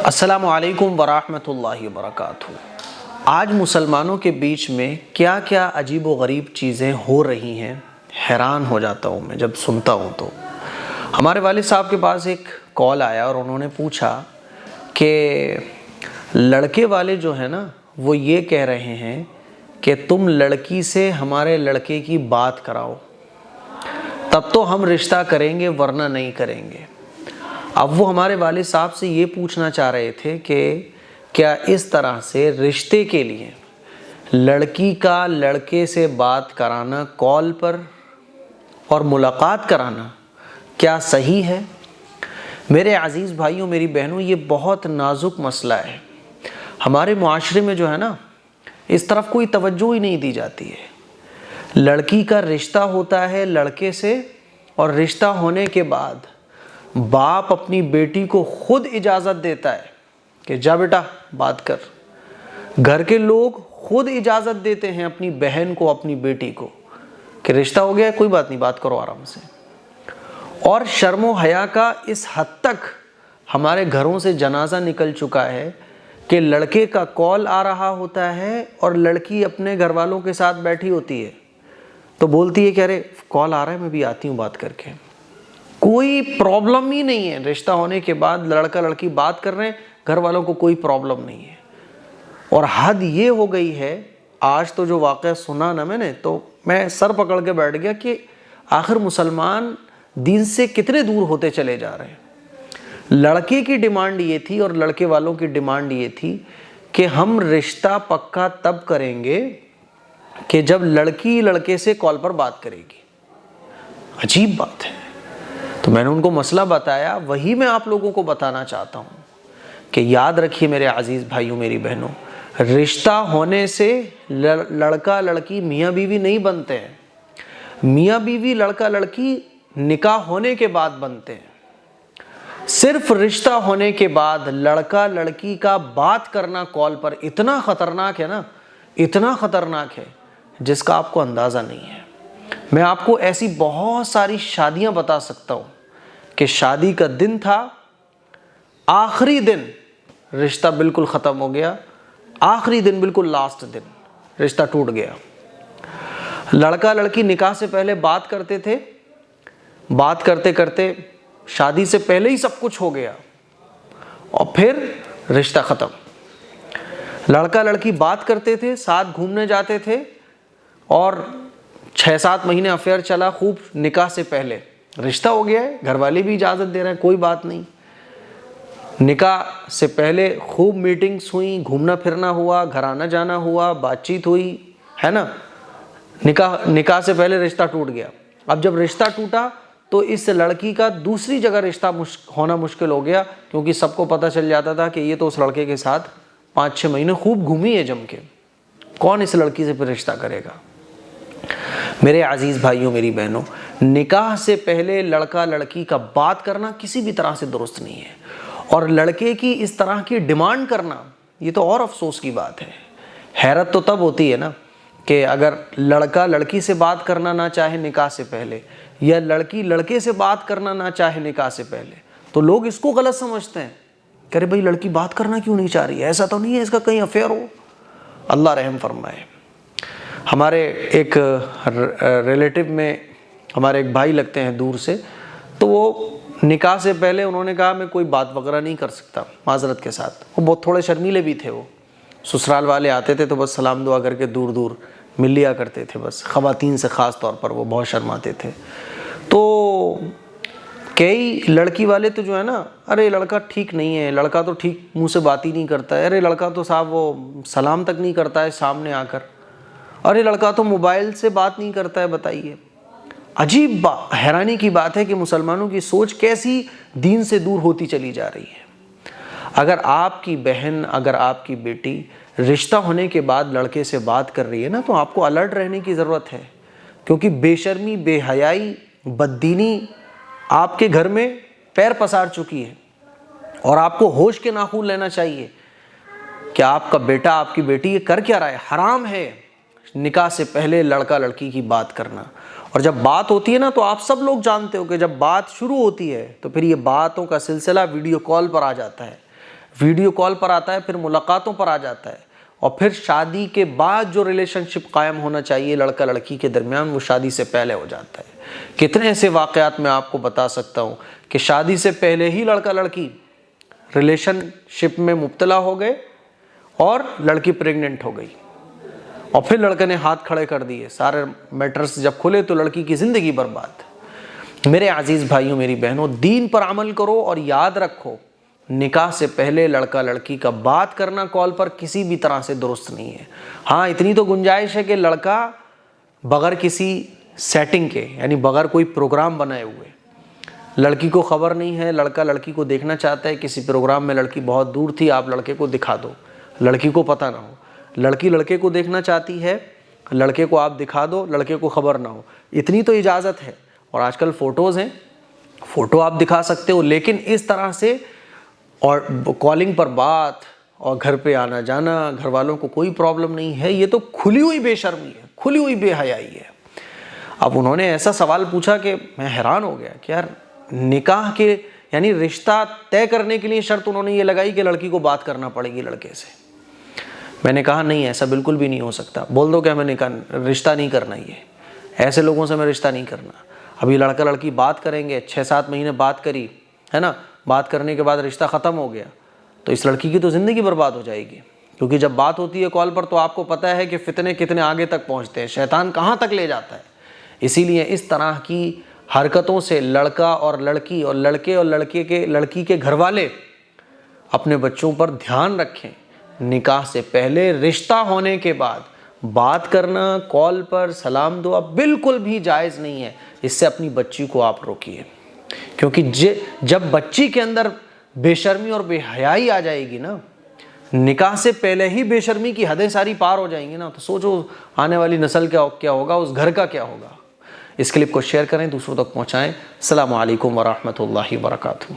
अस्सलामु अलैकुम वरहमतुल्लाहि वबरकातुहू। आज मुसलमानों के बीच में क्या क्या अजीब व गरीब चीज़ें हो रही हैं, हैरान हो जाता हूँ मैं जब सुनता हूँ। तो हमारे वालिद साहब के पास एक कॉल आया और उन्होंने पूछा कि लड़के वाले जो है ना वो ये कह रहे हैं कि तुम लड़की से हमारे लड़के की बात कराओ, तब तो हम रिश्ता करेंगे वरना नहीं करेंगे। अब वो हमारे वालिद साहब से ये पूछना चाह रहे थे कि क्या इस तरह से रिश्ते के लिए लड़की का लड़के से बात कराना कॉल पर और मुलाकात कराना क्या सही है। मेरे अज़ीज़ भाइयों, मेरी बहनों, ये बहुत नाजुक मसला है। हमारे मुआशरे में जो है ना, इस तरफ कोई तवज्जो ही नहीं दी जाती है। लड़की का रिश्ता होता है लड़के से, और रिश्ता होने के बाद बाप अपनी बेटी को खुद इजाज़त देता है कि जा बेटा बात कर। घर के लोग खुद इजाज़त देते हैं अपनी बहन को, अपनी बेटी को, कि रिश्ता हो गया है, कोई बात नहीं, बात करो आराम से। और शर्म हया का इस हद तक हमारे घरों से जनाजा निकल चुका है कि लड़के का कॉल आ रहा होता है और लड़की अपने घर वालों के साथ बैठी होती है तो बोलती है कि अरे कॉल आ रहा है, मैं भी आती हूँ बात करके। कोई प्रॉब्लम ही नहीं है। रिश्ता होने के बाद लड़का लड़की बात कर रहे हैं, घर वालों को कोई प्रॉब्लम नहीं है। और हद ये हो गई है, आज तो जो वाक़या सुना ना मैंने, तो मैं सर पकड़ के बैठ गया कि आखिर मुसलमान दीन से कितने दूर होते चले जा रहे हैं। लड़के की डिमांड ये थी और लड़के वालों की डिमांड ये थी कि हम रिश्ता पक्का तब करेंगे कि जब लड़की लड़के से कॉल पर बात करेगी। अजीब बात है। तो मैंने उनको मसला बताया, वही मैं आप लोगों को बताना चाहता हूँ कि याद रखिए मेरे अजीज़ भाइयों, मेरी बहनों, रिश्ता होने से लड़का लड़की मियाँ बीवी नहीं बनते हैं। मियाँ बीवी लड़का लड़की निकाह होने के बाद बनते हैं। सिर्फ रिश्ता होने के बाद लड़का लड़की का बात करना कॉल पर इतना ख़तरनाक है ना, इतना ख़तरनाक है जिसका आपको अंदाज़ा नहीं है। मैं आपको ऐसी बहुत सारी शादियां बता सकता हूं कि शादी का दिन था, आखिरी दिन रिश्ता बिल्कुल ख़त्म हो गया, आखिरी दिन बिल्कुल लास्ट दिन रिश्ता टूट गया। लड़का लड़की निकाह से पहले बात करते थे, बात करते करते शादी से पहले ही सब कुछ हो गया और फिर रिश्ता ख़त्म। लड़का लड़की बात करते थे, साथ घूमने जाते थे और 6-7 महीने अफेयर चला खूब। निकाह से पहले रिश्ता हो गया है, घर वाले भी इजाज़त दे रहे हैं, कोई बात नहीं। निकाह से पहले खूब मीटिंग्स हुई, घूमना फिरना हुआ, घर आना जाना हुआ, बातचीत हुई, है ना। निकाह से पहले रिश्ता टूट गया। अब जब रिश्ता टूटा तो इस लड़की का दूसरी जगह रिश्ता होना मुश्किल हो गया, क्योंकि सबको पता चल जाता था कि ये तो उस लड़के के साथ 5-6 महीने खूब घूमी है जम के, कौन इस लड़की से फिर रिश्ता करेगा। मेरे अजीज़ भाइयों, मेरी बहनों, निकाह से पहले लड़का लड़की का बात करना किसी भी तरह से दुरुस्त नहीं है। और लड़के की इस तरह की डिमांड करना, ये तो और अफसोस की बात है। हैरत तो तब होती है ना कि अगर लड़का लड़की से बात करना ना चाहे निकाह से पहले, या लड़की लड़के से बात करना ना चाहे निकाह से पहले, तो लोग इसको गलत समझते हैं। कह रहे भाई लड़की बात करना क्यों नहीं चाह रही है, ऐसा तो नहीं है इसका कहीं अफेयर हो। अल्लाह रहम फरमाए। हमारे एक रिलेटिव में हमारे एक भाई लगते हैं दूर से, तो वो निकाह से पहले उन्होंने कहा मैं कोई बात वगैरह नहीं कर सकता, माजरत के साथ। वो बहुत थोड़े शर्मीले भी थे। वो ससुराल वाले आते थे तो बस सलाम दुआ करके दूर दूर मिल लिया करते थे, बस ख़वातीन से ख़ास तौर पर वो बहुत शर्माते थे। तो कई लड़की वाले तो जो है ना, अरे लड़का ठीक नहीं है, लड़का तो ठीक मुँह से बात ही नहीं करता है, अरे लड़का तो साहब वो सलाम तक नहीं करता है सामने आकर, अरे लड़का तो मोबाइल से बात नहीं करता है। बताइए, अजीब हैरानी की बात है कि मुसलमानों की सोच कैसी दीन से दूर होती चली जा रही है। अगर आपकी बहन, अगर आपकी बेटी रिश्ता होने के बाद लड़के से बात कर रही है ना, तो आपको अलर्ट रहने की ज़रूरत है, क्योंकि बेशर्मी, बेहयाई, बददीनी आपके घर में पैर पसार चुकी है। और आपको होश के नाखून लेना चाहिए कि आपका बेटा, आपकी बेटी ये कर क्या रहा है। हराम है निकाह से पहले लड़का लड़की की बात करना। और जब बात होती है ना, तो आप सब लोग जानते हो कि जब बात शुरू होती है तो फिर ये बातों का सिलसिला वीडियो कॉल पर आ जाता है। वीडियो कॉल पर आता है, फिर मुलाकातों पर आ जाता है, और फिर शादी के बाद जो रिलेशनशिप कायम होना चाहिए लड़का लड़की के दरमियान, वो शादी से पहले हो जाता है। कितने ऐसे वाक़यात मैं आपको बता सकता हूँ कि शादी से पहले ही लड़का लड़की रिलेशनशिप में मुब्तला हो गए और लड़की प्रेग्नेंट हो गई, और फिर लड़के ने हाथ खड़े कर दिए। सारे मैटर्स जब खुले तो लड़की की ज़िंदगी बर्बाद। मेरे अजीज़ भाइयों, मेरी बहनों, दीन पर अमल करो और याद रखो, निकाह से पहले लड़का लड़की का बात करना कॉल पर किसी भी तरह से दुरुस्त नहीं है। हाँ, इतनी तो गुंजाइश है कि लड़का बगैर किसी सेटिंग के, यानी बगैर कोई प्रोग्राम बनाए हुए, लड़की को खबर नहीं है, लड़का लड़की को देखना चाहता है, किसी प्रोग्राम में लड़की बहुत दूर थी, आप लड़के को दिखा दो, लड़की को पता ना हो। लड़की लड़के को देखना चाहती है, लड़के को आप दिखा दो, लड़के को खबर ना हो। इतनी तो इजाज़त है। और आजकल फ़ोटोज़ हैं, फ़ोटो आप दिखा सकते हो, लेकिन इस तरह से और कॉलिंग पर बात और घर पे आना जाना, घर वालों को कोई प्रॉब्लम नहीं है। ये तो खुली हुई बेशर्मी है, खुली हुई बेहयाई है। अब उन्होंने ऐसा सवाल पूछा कि मैं हैरान हो गया कि यार, निकाह के यानी रिश्ता तय करने के लिए शर्त उन्होंने ये लगाई कि लड़की को बात करना पड़ेगी लड़के से। मैंने कहा नहीं, ऐसा बिल्कुल भी नहीं हो सकता। बोल दो कि हमें रिश्ता नहीं करना, ये ऐसे लोगों से हमें रिश्ता नहीं करना। अभी लड़का लड़की बात करेंगे, 6-7 महीने बात करी है ना, बात करने के बाद रिश्ता ख़त्म हो गया तो इस लड़की की तो ज़िंदगी बर्बाद हो जाएगी। क्योंकि जब बात होती है कॉल पर तो आपको पता है कि फितने कितने आगे तक पहुँचते हैं, शैतान कहाँ तक ले जाता है। इसीलिए इस तरह की हरकतों से लड़का और लड़की और लड़के और लड़की के घर वाले अपने बच्चों पर ध्यान रखें। निकाह से पहले, रिश्ता होने के बाद बात करना कॉल पर, सलाम दुआ बिल्कुल भी जायज़ नहीं है। इससे अपनी बच्ची को आप रोकिए, क्योंकि जब बच्ची के अंदर बेशर्मी और बेहयाई आ जाएगी ना, निकाह से पहले ही बेशर्मी की हदें सारी पार हो जाएंगी ना, तो सोचो आने वाली नस्ल क्या होगा, उस घर का क्या होगा। इस क्लिप को शेयर करें, दूसरों तक पहुँचाएँ। अस्सलामु अलैकुम वरहमतुल्लाहि वबरकातुहू।